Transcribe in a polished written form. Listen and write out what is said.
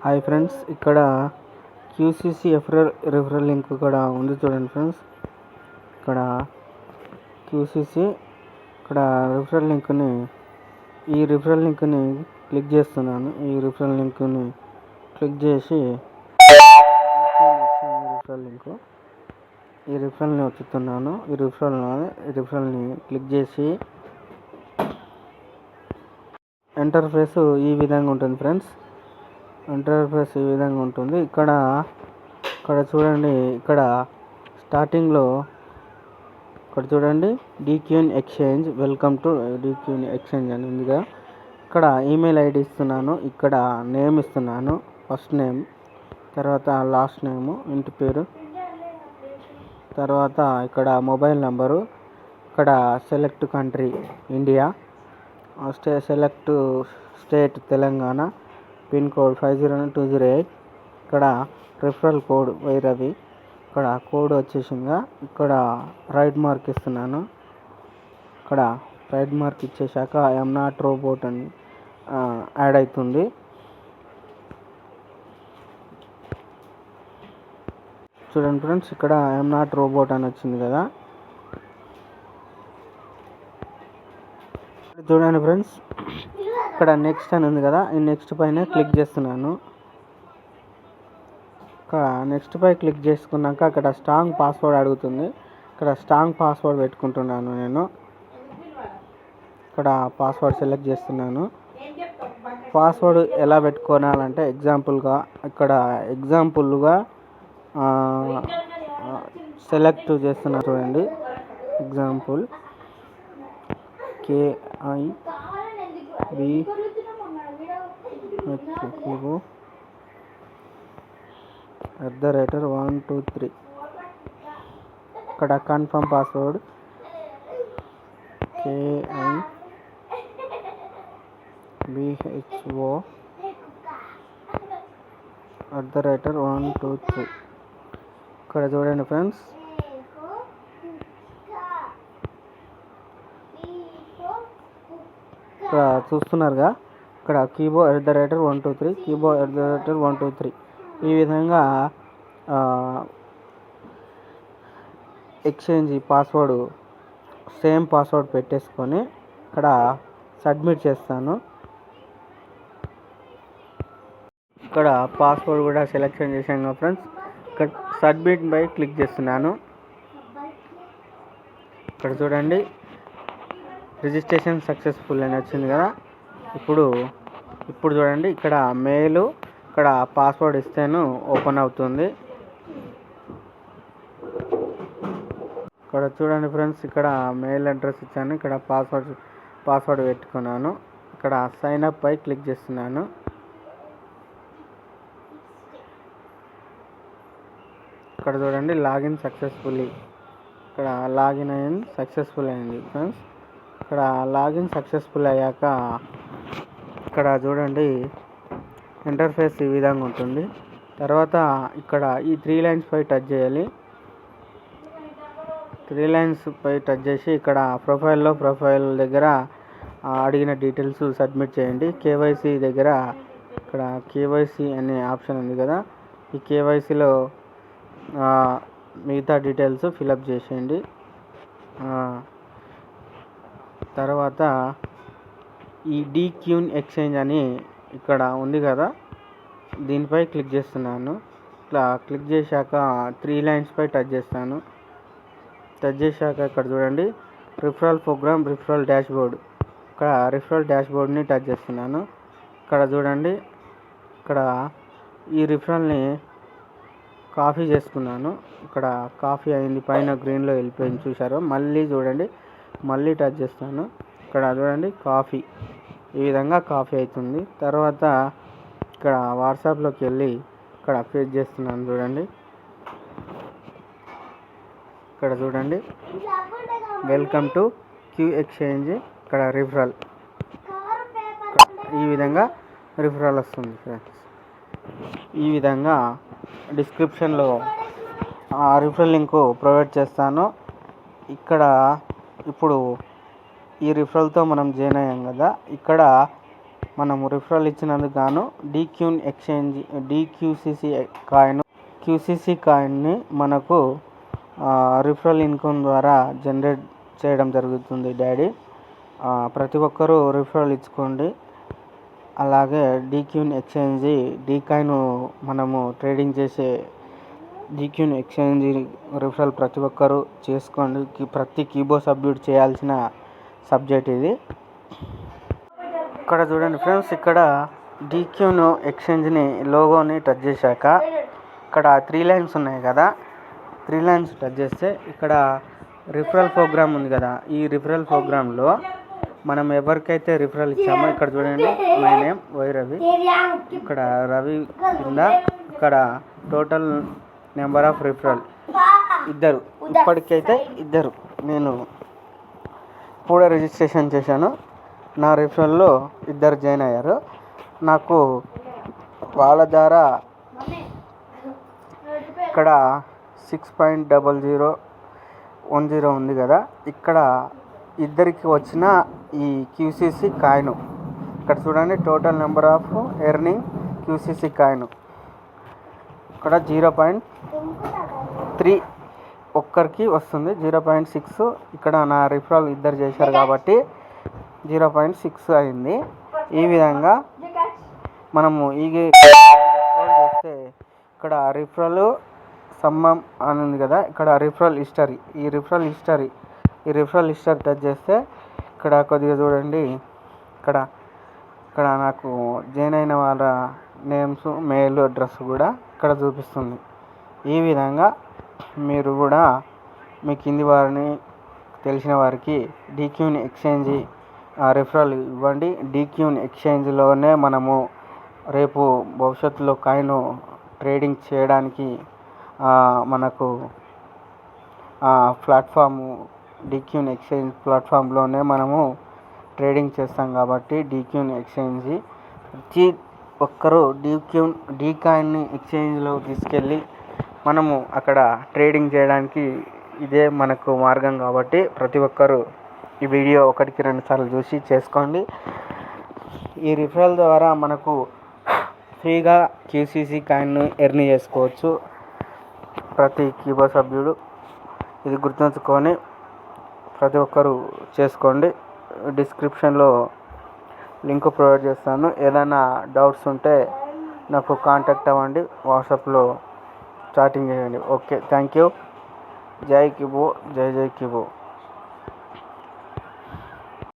Hi friends, ఇక్కడ QCC referral link కూడా ఉంది చూడండి ఫ్రెండ్స్. ఇక్కడ క్యూసీసీ ఇక్కడ ఈ రిఫరల్ లింక్ని క్లిక్ చేస్తున్నాను. ఈ రిఫరల్ లింక్ని క్లిక్ చేసి ఈ రిఫరల్ని వచ్చుతున్నాను. ఈ రిఫరల్ని క్లిక్ చేసి ఇంటర్ఫేస్ ఈ విధంగా ఉంటుంది ఫ్రెండ్స్. ఇంటర్ఫేస్ ఈ విధంగా ఉంటుంది. ఇక్కడ చూడండి, ఇక్కడ స్టార్టింగ్లో ఇక్కడ చూడండి, డీక్యూన్ ఎక్స్చేంజ్, వెల్కమ్ టు డీక్యూన్ ఎక్స్చేంజ్ అని ఉందిగా. ఇక్కడ ఈమెయిల్ ఐడి ఇస్తున్నాను, ఇక్కడ నేమ్ ఇస్తున్నాను, ఫస్ట్ నేమ్, తర్వాత లాస్ట్ నేము, ఇంటి పేరు, తర్వాత ఇక్కడ మొబైల్ నెంబరు, ఇక్కడ select country India, select state Telangana, pin code 50208, ఇక్కడ రిఫరల్ కోడ్ వైరవి, ఇక్కడ కోడ్ వచ్చేసిందిగా. ఇక్కడ రైట్ మార్క్ ఇస్తున్నాను. ఇక్కడ రైట్ మార్క్ ఇచ్చేసాక ఐఎమ్ నాట్ రోబోట్ అని యాడ్ అవుతుంది. చూడండి ఫ్రెండ్స్, ఇక్కడ ఐఎమ్ నాట్ రోబోట్ అని వచ్చింది కదా. చూడండి ఫ్రెండ్స్, ఇక్కడ నెక్స్ట్ అని ఉంది కదా, ఈ నెక్స్ట్ పైన క్లిక్ చేస్తున్నాను. ఇక్కడ నెక్స్ట్ పై క్లిక్ చేసుకున్నాక అక్కడ స్ట్రాంగ్ పాస్వర్డ్ అడుగుతుంది. ఇక్కడ స్ట్రాంగ్ పాస్వర్డ్ పెట్టుకుంటున్నాను నేను. ఇక్కడ పాస్వర్డ్ సెలెక్ట్ చేస్తున్నాను. పాస్వర్డ్ ఎలా పెట్టుకోవాలంటే ఎగ్జాంపుల్గా సెలెక్ట్ చేస్తున్నా చూడండి. Example KIBHO@123. ఇక్కడ కన్ఫర్మ్ పాస్వర్డ్ KIBHO@123. ఇక్కడ చూడండి ఫ్రెండ్స్, ఇక్కడ చూస్తున్నారుగా, ఇక్కడ KIBHO@123, KIBHO@123. ఈ విధంగా ఎక్స్చేంజ్ పాస్వర్డ్ సేమ్ పాస్వర్డ్ పెట్టేసుకొని ఇక్కడ సబ్మిట్ చేస్తాను. ఇక్కడ పాస్వర్డ్ కూడా సెలెక్షన్ చేశాను కదా ఫ్రెండ్స్. ఇక్కడ సబ్మిట్ పై క్లిక్ చేస్తున్నాను. ఇక్కడ చూడండి, రిజిస్ట్రేషన్ సక్సెస్ఫుల్ అని వచ్చింది కదా. ఇప్పుడు చూడండి, ఇక్కడ మెయిల్, ఇక్కడ పాస్వర్డ్ ఇస్తేను ఓపెన్ అవుతుంది. ఇక్కడ చూడండి ఫ్రెండ్స్, ఇక్కడ మెయిల్ అడ్రస్ ఇచ్చాను, ఇక్కడ పాస్వర్డ్ పెట్టుకున్నాను. ఇక్కడ సైన్ అప్ పై క్లిక్ చేస్తున్నాను. ఇక్కడ చూడండి, లాగిన్ సక్సెస్ఫుల్లీ, ఇక్కడ లాగిన్ సక్సెస్ఫుల్ అయింది ఫ్రెండ్స్. ఇక్కడ లాగిన్ సక్సెస్ఫుల్ అయ్యాక ఇక్కడ చూడండి, ఇంటర్ఫేస్ ఈ విధంగా ఉంటుంది. తర్వాత ఇక్కడ ఈ 3 లైన్స్ పై టచ్ చేయాలి. 3 లైన్స్ పై టచ్ చేసి ఇక్కడ ప్రొఫైల్ దగ్గర అడిగిన డీటెయిల్స్ సబ్మిట్ చేయండి. కేవైసీ దగ్గర ఇక్కడ కేవైసీ అనే ఆప్షన్ ఉంది కదా, ఈ కేవైసీలో మిగతా డీటెయిల్స్ ఫిలప్ చేసేయండి. తర్వాత ఈ డీక్యూన్ ఎక్స్చేంజ్ అని ఇక్కడ ఉంది కదా, దీనిపై క్లిక్ చేస్తున్నాను. ఇట్లా క్లిక్ చేశాక 3 లైన్స్ పై టచ్ చేస్తాను. టచ్ చేశాక ఇక్కడ చూడండి, రిఫరల్ ప్రోగ్రామ్, రిఫరల్ డాష్బోర్డ్, ఇక్కడ రిఫరల్ డాష్బోర్డ్ని టచ్ చేస్తున్నాను. ఇక్కడ చూడండి, ఇక్కడ ఈ రిఫరల్ని కాపీ చేసుకున్నాను. ఇక్కడ కాపీ అయింది, పైన గ్రీన్లో వెళ్ళిపోయింది చూసారు. మళ్ళీ చూడండి, మళ్ళీ టచ్ చేస్తాను. ఇక్కడ చూడండి, కాపీ, ఈ విధంగా కాపీ అవుతుంది. తర్వాత ఇక్కడ వాట్సాప్లోకి వెళ్ళి ఇక్కడ పేస్ట్ చేస్తున్నాను చూడండి. ఇక్కడ చూడండి, వెల్కమ్ టు క్యూ ఎక్స్చేంజ్, ఇక్కడ రిఫరల్, ఈ విధంగా రిఫరల్ వస్తుంది ఫ్రెండ్స్. ఈ విధంగా డిస్క్రిప్షన్లో రిఫరల్ లింక్ ప్రొవైడ్ చేస్తాను. ఇప్పుడు ఈ రిఫరల్తో మనం జాయిన్ అయ్యాం కదా, ఇక్కడ మనము రిఫరల్ ఇచ్చినందుకు గాను డీక్యూన్ ఎక్స్చేంజ్ డీక్యూసీసీ కాయిన్ క్యూసీసీ కాయిన్ని మనకు రిఫరల్ ఇన్కమ్ ద్వారా జనరేట్ చేయడం జరుగుతుంది డాడీ. ప్రతి ఒక్కరూ రిఫరల్ ఇచ్చుకోండి. అలాగే డీక్యూన్ ఎక్స్చేంజ్ డీకాయిన్ మనము ట్రేడింగ్ చేసే డీక్యూన్ ఎక్స్చేంజ్ రిఫరల్ ప్రతి ఒక్కరూ చేసుకోండి. ప్రతి కీబోర్డ్ సభ్యుడు చేయాల్సిన సబ్జెక్ట్ ఇది. ఇక్కడ చూడండి ఫ్రెండ్స్, ఇక్కడ డీక్యూన్ ఎక్స్చేంజ్ని లోగోని టచ్ చేశాక ఇక్కడ 3 లైన్స్ ఉన్నాయి కదా, 3 లైన్స్ టచ్ చేస్తే ఇక్కడ రిఫరల్ ప్రోగ్రామ్ ఉంది కదా, ఈ రిఫరల్ ప్రోగ్రాంలో మనం ఎవరికైతే రిఫరల్ ఇచ్చామో ఇక్కడ చూడండి, మై నేమ్ వై రవి, ఇక్కడ రవి కింద ఇక్కడ టోటల్ నెంబర్ ఆఫ్ రిఫరల్ ఇద్దరు, ఇప్పటికైతే ఇద్దరు. నేను ఇప్పుడే రిజిస్ట్రేషన్ చేశాను. నా రిఫరల్లో ఇద్దరు జాయిన్ అయ్యారు. నాకు వాళ్ళ ద్వారా ఇక్కడ 6.0010 ఉంది కదా, ఇక్కడ ఇద్దరికి వచ్చిన ఈ క్యూసీసీ కాయిన్ ఇక్కడ చూడండి, total number of earning QCC coin ఇక్కడ 0.3 ఒక్కరికి వస్తుంది, 0.6 ఇక్కడ నా రిఫరల్ ఇద్దరు చేశారు కాబట్టి 0.6 అయింది. ఈ విధంగా మనము చేస్తే ఇక్కడ రిఫరల్ సమ్మం అని ఉంది కదా, ఇక్కడ రిఫరల్ హిస్టరీ, ఈ రిఫరల్ హిస్టరీ టచ్ చేస్తే ఇక్కడ కొద్దిగా చూడండి, ఇక్కడ నాకు జాయిన్ అయిన వాళ్ళ నేమ్స్, మెయిల్ అడ్రస్ కూడా ఇక్కడ చూపిస్తుంది. ఈ విధంగా మీరు కూడా మీ కింది వారిని తెలిసిన వారికి డీక్యూన్ ఎక్స్చేంజ్ రిఫరల్ ఇవ్వండి. డీక్యూన్ ఎక్స్చేంజ్లోనే మనము రేపు భవిష్యత్తులో కాయిన్ ట్రేడింగ్ చేయడానికి మనకు ప్లాట్ఫాము డీక్యూన్ ఎక్స్చేంజ్ ప్లాట్ఫామ్లోనే మనము ట్రేడింగ్ చేస్తాం కాబట్టి డీక్యూన్ ఎక్స్చేంజ్ ప్రతి ఒక్కరూ డీకాయిన్ని ఎక్స్చేంజ్లో తీసుకెళ్ళి మనము అక్కడ ట్రేడింగ్ చేయడానికి ఇదే మనకు మార్గం కాబట్టి ప్రతి ఒక్కరూ ఈ వీడియో 1-2 సార్లు చూసి చేసుకోండి. ఈ రిఫరల్ ద్వారా మనకు ఫ్రీగా క్యూసీసీ కాయిన్ ఎర్న్ చేసుకోవచ్చు ప్రతి కీబోర్డ్ సభ్యుడు. ఇది గుర్తుంచుకొని ప్రతి ఒక్కరూ చేసుకోండి. డిస్క్రిప్షన్లో లింక్ ప్రొవైడ్ చేస్తాను. ఏదైనా డౌట్స్ ఉంటే నాకు కాంటాక్ట్ అవ్వండి, వాట్సాప్లో చాటింగ్ చేయండి. Okay, thank you. జై కిబో, జై జై కిబో.